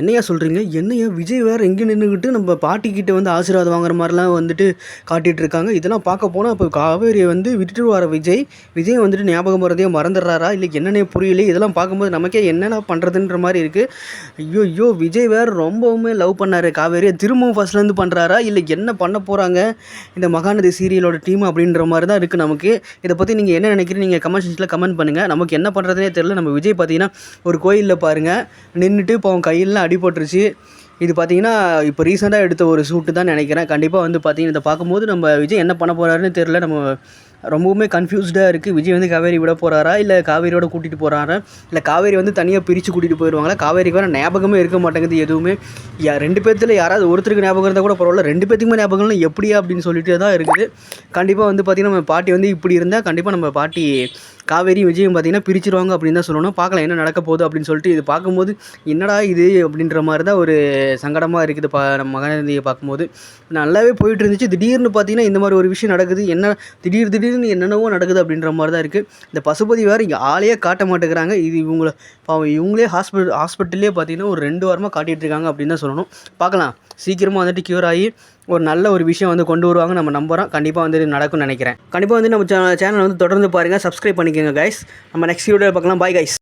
என்னையா சொல்கிறீங்க? என்னையா விஜய் வேறு இங்கே நின்றுக்கிட்டு நம்ம பாட்டிக்கிட்ட வந்து ஆசீர்வாதம் வாங்குற மாதிரிலாம் வந்துட்டு காட்டிகிட்டு இருக்காங்க. இதெல்லாம் பார்க்க போனால் இப்போ காவேரியை வந்து விட்டுட்டு வர விஜய் வந்துட்டு ஞாபகம் வரதையே மறந்துடுறாரா இல்லை என்னன்னே புரியல. இதெல்லாம் பார்க்கும்போது நமக்கே என்னென்ன பண்ணுறதுன்ற மாதிரி இருக்குது. ஐயோ விஜய் வேறு ரொம்பவுமே லவ் பண்ணார் காவேரியை, திரும்பவும் ஃபஸ்ட்லேருந்து பண்ணுறாரா இல்லை என்ன பண்ண போகிறாங்க இந்த மகாநதி சீரியலோட டீம் அப்படின்ற மாதிரி தான் இருக்குது நமக்கு. இதை பற்றி நீங்கள் என்ன நினைக்கிறீங்க? நீங்கள் கமெண்ட் செக்ஷனில் கமெண்ட் பண்ணுங்கள். நமக்கு என்ன பண்ணுறதுனே தெரியல. நம்ம விஜய் பார்த்தீங்கன்னா ஒரு கோயிலில் பாருங்கள் நின்றுட்டு இப்போ அவன் கையெல்லாம் அடிபட்டுருச்சு. இது பார்த்தீங்கன்னா இப்போ ரீசெண்டாக எடுத்த ஒரு ஷூட்டு தான் நினைக்கிறேன். கண்டிப்பாக வந்து பார்த்தீங்கன்னா இதை பார்க்கும்போது நம்ம விஜய் என்ன பண்ண போகிறாருன்னு தெரில. நம்ம ரொம்பவுமே கன்ஃபியூஸ்டாக இருக்குது. விஜய் வந்து காவேரி விட போகிறாரா இல்லை காவேரியோட கூட்டிகிட்டு போகிறாரா இல்லை காவேரி வந்து தனியாக பிரித்து கூட்டிகிட்டு போயிடுவாங்களா? காவேரிக்கு வேறு ஞாபகமே இருக்க மாட்டேங்குது எதுவுமே. ரெண்டு பேர்த்தில் யாராவது ஒருத்தருக்கு ஞாபகம் இருந்தால் கூட பரவாயில்ல, ரெண்டு பேர்த்துக்குமே ஞாபகம்லாம் எப்படியா அப்படின்னு சொல்லிட்டு தான் இருக்குது. கண்டிப்பாக வந்து பார்த்திங்கன்னா நம்ம பாட்டி வந்து இப்படி இருந்தால் கண்டிப்பாக நம்ம பாட்டி காவேரியும் விஜயும் பார்த்திங்கன்னா பிரிச்சிருவாங்க அப்படின்னு தான் சொல்லணும். பார்க்கலாம் என்ன நடக்க போகுது அப்படின்னு சொல்லிட்டு. இது பார்க்கும்போது என்னடா இது அப்படின்ற மாதிரி தான் ஒரு சங்கடமாக இருக்குது. நம்ம மகாநதியை பார்க்கும்போது நல்லாவே போயிட்டு இருந்துச்சு. திடீர்னு பார்த்திங்கன்னா இந்த மாதிரி ஒரு விஷயம் நடக்குது. என்ன திடீர்னு என்னென்னவோ நடக்குது அப்படின்ற மாதிரி தான் இருக்குது. இந்த பசுபதி வேறு இங்கே ஆளையே காட்ட மாட்டேங்கிறாங்க. இது இவங்களே ஹாஸ்பிட்டல்லே பார்த்திங்கன்னா ஒரு 2 வாரமாக காட்டிகிட்டு இருக்காங்க அப்படின்னு தான் சொல்லணும். பார்க்கலாம் சீக்கிரமாக வந்துட்டு க்யூர் ஆகி ஒரு நல்ல ஒரு விஷயம் வந்து கொண்டு வருவாங்க நம்ம நம்புகிறோம். கண்டிப்பாக வந்து நடக்கும்னு நினைக்கிறேன். கண்டிப்பாக வந்து நம்ம சேனலை வந்து தொடர்ந்து பாருங்கள், சப்ஸ்கிரைப் பண்ணிக்கோங்க கைஸ். நம்ம நெக்ஸ்ட் வீடியோவில் பார்க்கலாம். Bye guys.